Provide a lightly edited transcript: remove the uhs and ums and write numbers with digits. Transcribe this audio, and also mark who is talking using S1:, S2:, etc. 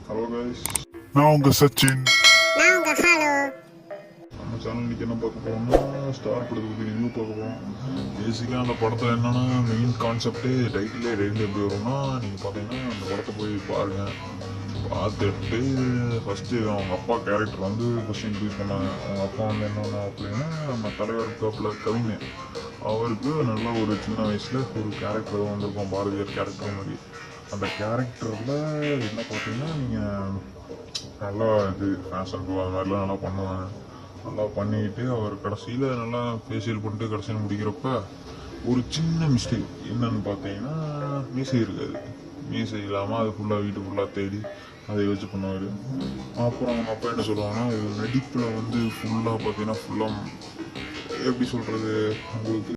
S1: Hello guys,
S2: நான் உங்க சச்சின்.
S3: நான் உங்க ஹலோ.
S1: நம்ம சேனல் இன்னைக்கு என்ன பார்க்க போறோம்னா ஸ்டார் படத்தை பற்றி ரிவ்யூ பார்க்க போகிறோம். பேசிக்காக அந்த படத்தில் என்னென்னா மெயின் கான்செப்டே டைட்டிலே எப்படி வரும்னா நீங்கள் பார்த்தீங்கன்னா அந்த படத்தை போய் பாருங்கள். பார்த்துட்டு ஃபஸ்ட்டு அவங்க அப்பா கேரக்டர் வந்து ஃபஸ்ட் இன்ட்ரடியூஸ் பண்ணாங்க. அவங்க அப்பா வந்து என்னென்ன அப்படின்னா நம்ம தலைவர் காப்பில் கவிஞர், அவருக்கு நல்லா ஒரு சின்ன வயசில் ஒரு கேரக்டர் வந்திருக்கும், பாரதியார் கேரக்டர் மாதிரி. அந்த கேரக்டரில் என்ன பார்த்தீங்கன்னா நீங்கள் நல்லா இது ஃபேஷன் அது மாதிரிலாம் நல்லா பண்ணுவாங்க. நல்லா பண்ணிக்கிட்டு அவர் கடைசியில் நல்லா ஃபேஷியல் பண்ணிட்டு கடைசியில் முடிக்கிறப்ப ஒரு சின்ன மிஸ்டேக் என்னன்னு பார்த்தீங்கன்னா மீசை இருக்காது. மீசை இல்லாமல் அது ஃபுல்லாக வீட்டு ஃபுல்லாக தேடி அதை வச்சு பண்ணுவார். அப்புறம் அவங்க அப்பா என்ன சொல்லுவாங்கன்னா நடிப்பில் வந்து ஃபுல்லாக பார்த்தீங்கன்னா ஃபுல்லாக எப்படி சொல்கிறது உங்களுக்கு